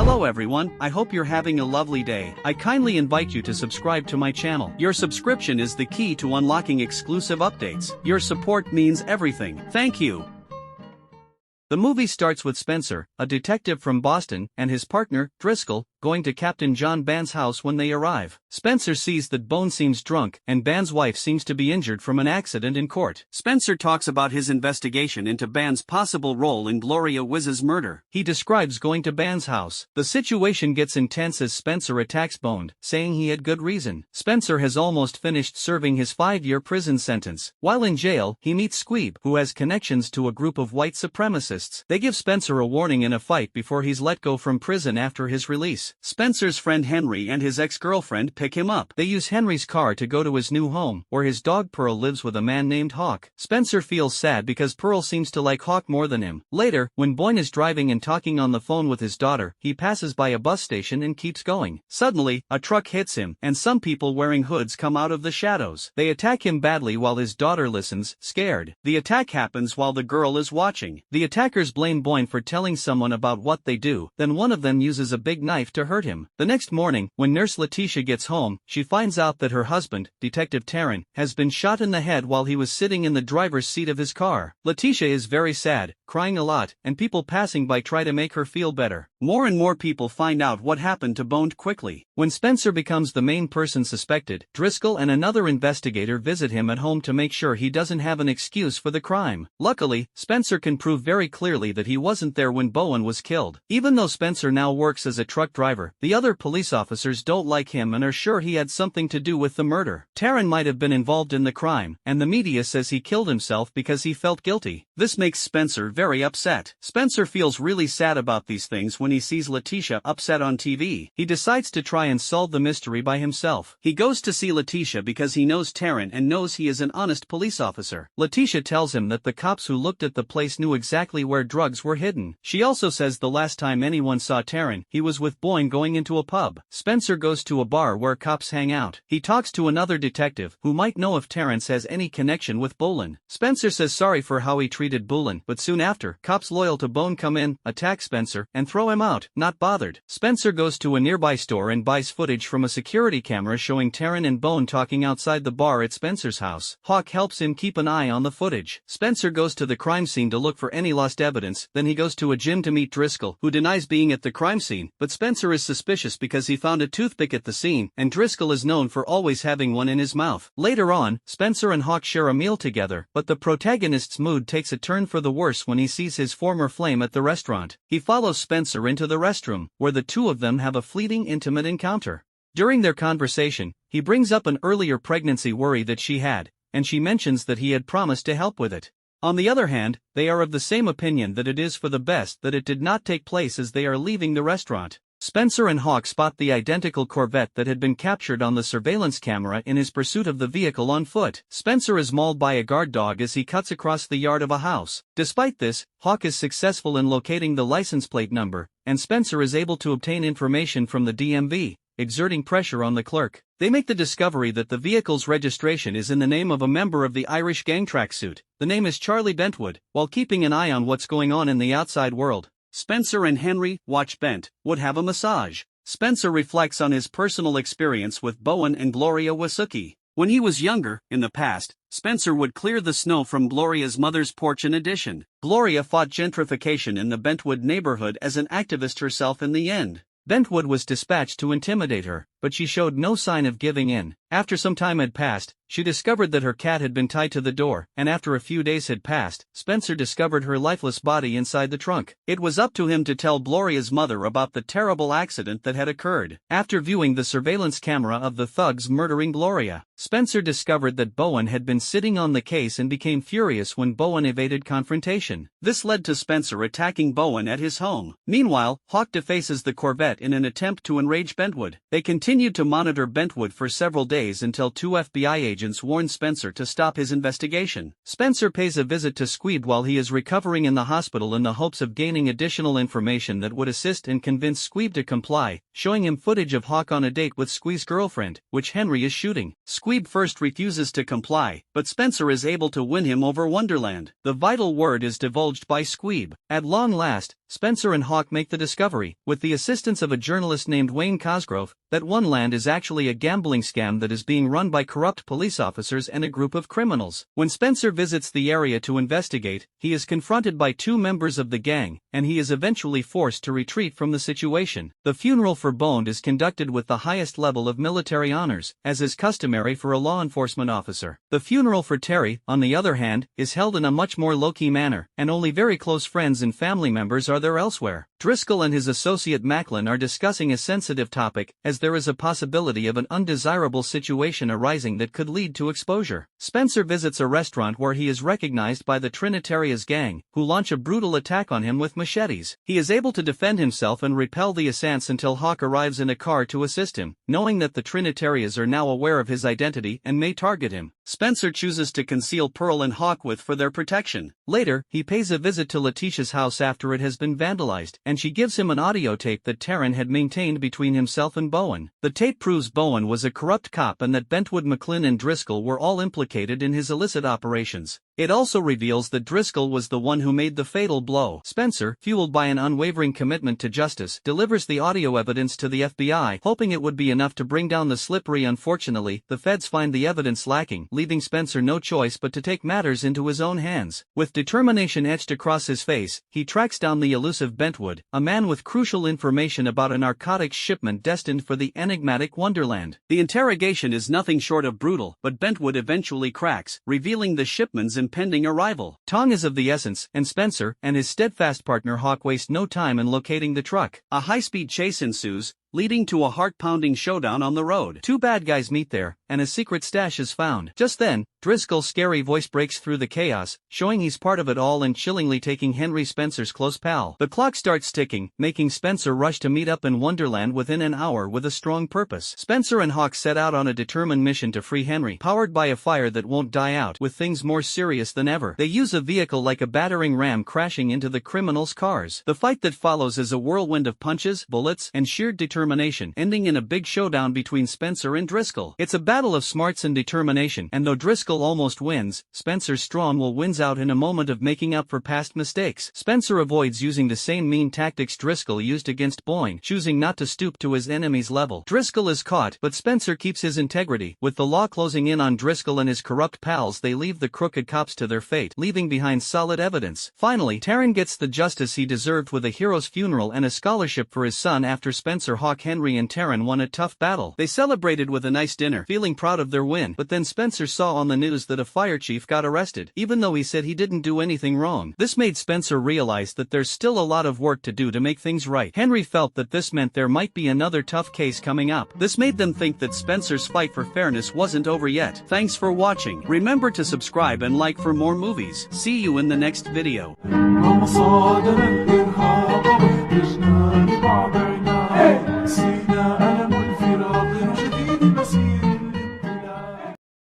Hello everyone, I hope you're having a lovely day. I kindly invite you to subscribe to my channel. Your subscription is the key to unlocking exclusive updates. Your support means everything. Thank you. The movie starts with Spencer, a detective from Boston, and his partner, Driscoll, going to Captain John Boand's house when they arrive. Spencer sees that Boand seems drunk, and Boand's wife seems to be injured from an accident in court. Spencer talks about his investigation into Boand's possible role in Gloria Wiz's murder. He describes going to Boand's house. The situation gets intense as Spencer attacks Boand, saying he had good reason. Spencer has almost finished serving his 5-year prison sentence. While in jail, he meets Squeeb, who has connections to a group of white supremacists. They give Spencer a warning in a fight before he's let go from prison after his release. Spencer's friend Henry and his ex-girlfriend pick him up. They use Henry's car to go to his new home, where his dog Pearl lives with a man named Hawk. Spencer feels sad because Pearl seems to like Hawk more than him. Later, when Boand is driving and talking on the phone with his daughter, he passes by a bus station and keeps going. Suddenly, a truck hits him, and some people wearing hoods come out of the shadows. They attack him badly while his daughter listens, scared. The attack happens while the girl is watching. The attackers blame Boand for telling someone about what they do, then one of them uses a big knife to hurt him. The next morning, when Nurse Letitia gets home, she finds out that her husband, Detective Taryn, has been shot in the head while he was sitting in the driver's seat of his car. Letitia is very sad, crying a lot, and people passing by try to make her feel better. More and more people find out what happened to Boand quickly. When Spencer becomes the main person suspected, Driscoll and another investigator visit him at home to make sure he doesn't have an excuse for the crime. Luckily, Spencer can prove very clearly that he wasn't there when Boand was killed. Even though Spencer now works as a truck driver, the other police officers don't like him and are sure he had something to do with the murder. Taryn might have been involved in the crime, and the media says he killed himself because he felt guilty. This makes Spencer very upset. Spencer feels really sad about these things when he sees Letitia upset on TV. He decides to try and solve the mystery by himself. He goes to see Letitia because he knows Taryn and knows he is an honest police officer. Letitia tells him that the cops who looked at the place knew exactly where drugs were hidden. She also says the last time anyone saw Taryn, he was with Boand going into a pub. Spencer goes to a bar where cops hang out. He talks to another detective who might know if Terrence has any connection with Boland. Spencer says sorry for how he treated Boland, but soon after, cops loyal to Boand come in, attack Spencer, and throw him out, not bothered. Spencer goes to a nearby store and buys footage from a security camera showing Taryn and Boand talking outside the bar at Spencer's house. Hawk helps him keep an eye on the footage. Spencer goes to the crime scene to look for any lost evidence, then he goes to a gym to meet Driscoll, who denies being at the crime scene, but Spencer is suspicious because he found a toothpick at the scene, and Driscoll is known for always having one in his mouth. Later on, Spencer and Hawk share a meal together, but the protagonist's mood takes a turn for the worse when he sees his former flame at the restaurant. He follows Spencer into the restroom, where the two of them have a fleeting intimate encounter. During their conversation, he brings up an earlier pregnancy worry that she had, and she mentions that he had promised to help with it. On the other hand, they are of the same opinion that it is for the best that it did not take place as they are leaving the restaurant. Spencer and Hawk spot the identical Corvette that had been captured on the surveillance camera in his pursuit of the vehicle on foot. Spencer is mauled by a guard dog as he cuts across the yard of a house. Despite this, Hawk is successful in locating the license plate number, and Spencer is able to obtain information from the DMV, exerting pressure on the clerk. They make the discovery that the vehicle's registration is in the name of a member of the Irish gang tracksuit. The name is Charlie Bentwood, while keeping an eye on what's going on in the outside world. Spencer and Henry watch Bentwood have a massage. Spencer reflects on his personal experience with Boand and Gloria Wasuki. When he was younger, in the past, Spencer would clear the snow from Gloria's mother's porch in addition. Gloria fought gentrification in the Bentwood neighborhood as an activist herself in the end. Bentwood was dispatched to intimidate her, but she showed no sign of giving in. After some time had passed, she discovered that her cat had been tied to the door, and after a few days had passed, Spencer discovered her lifeless body inside the trunk. It was up to him to tell Gloria's mother about the terrible accident that had occurred. After viewing the surveillance camera of the thugs murdering Gloria, Spencer discovered that Boand had been sitting on the case and became furious when Boand evaded confrontation. This led to Spencer attacking Boand at his home. Meanwhile, Hawk defaces the Corvette in an attempt to enrage Bentwood. They continued to monitor Bentwood for several days until 2 FBI agents warned Spencer to stop his investigation. Spencer pays a visit to Squeeb while he is recovering in the hospital in the hopes of gaining additional information that would assist and convince Squeeb to comply, showing him footage of Hawk on a date with Squeeb's girlfriend, which Henry is shooting. Squeeb first refuses to comply, but Spencer is able to win him over Wonderland. The vital word is divulged by Squeeb. At long last, Spencer and Hawk make the discovery, with the assistance of a journalist named Wayne Cosgrove, that one land is actually a gambling scam that is being run by corrupt police officers and a group of criminals. When Spencer visits the area to investigate, he is confronted by two members of the gang, and he is eventually forced to retreat from the situation. The funeral for Boand is conducted with the highest level of military honors, as is customary for a law enforcement officer. The funeral for Terry, on the other hand, is held in a much more low-key manner, and only very close friends and family members are there elsewhere. Driscoll and his associate Macklin are discussing a sensitive topic, as there is a possibility of an undesirable situation arising that could lead to exposure. Spencer visits a restaurant where he is recognized by the Trinitaria's gang, who launch a brutal attack on him with machetes. He is able to defend himself and repel the assailants until Hawk arrives in a car to assist him, knowing that the Trinitarians are now aware of his identity and may target him. Spencer chooses to conceal Pearl and Hawk for their protection. Later, he pays a visit to Letitia's house after it has been vandalized, and she gives him an audio tape that Taryn had maintained between himself and Boand. The tape proves Boand was a corrupt cop and that Bentwood, McClin and Driscoll were all implicated in his illicit operations. It also reveals that Driscoll was the one who made the fatal blow. Spencer, fueled by an unwavering commitment to justice, delivers the audio evidence to the FBI, hoping it would be enough to bring down the slippery. Unfortunately, the feds find the evidence lacking, leaving Spencer no choice but to take matters into his own hands. With determination etched across his face, he tracks down the elusive Bentwood, a man with crucial information about a narcotics shipment destined for the enigmatic Wonderland. The interrogation is nothing short of brutal, but Bentwood eventually cracks, revealing the shipment's impending arrival. Time is of the essence, and Spencer and his steadfast partner Hawk waste no time in locating the truck. A high-speed chase ensues, leading to a heart-pounding showdown on the road. Two bad guys meet there, and a secret stash is found. Just then, Driscoll's scary voice breaks through the chaos, showing he's part of it all and chillingly taking Henry Spencer's close pal. The clock starts ticking, making Spencer rush to meet up in Wonderland within an hour with a strong purpose. Spencer and Hawk set out on a determined mission to free Henry, powered by a fire that won't die out, with things more serious than ever. They use a vehicle like a battering ram crashing into the criminals' cars. The fight that follows is a whirlwind of punches, bullets, and sheer determination, ending in a big showdown between Spencer and Driscoll. It's a battle of smarts and determination, and though Driscoll almost wins, Spencer's strong will wins out in a moment of making up for past mistakes. Spencer avoids using the same mean tactics Driscoll used against Boand, choosing not to stoop to his enemy's level. Driscoll is caught, but Spencer keeps his integrity. With the law closing in on Driscoll and his corrupt pals, they leave the crooked cops to their fate, leaving behind solid evidence. Finally, Taryn gets the justice he deserved with a hero's funeral and a scholarship for his son after Spencer, Hawk, Henry and Taryn won a tough battle. They celebrated with a nice dinner, feeling proud of their win, but then Spencer saw on the news that a fire chief got arrested, even though he said he didn't do anything wrong. This made Spencer realize that there's still a lot of work to do to make things right. Henry felt that this meant there might be another tough case coming up. This made them think that Spencer's fight for fairness wasn't over yet. Thanks for watching. Remember to subscribe and like for more movies. See you in the next video.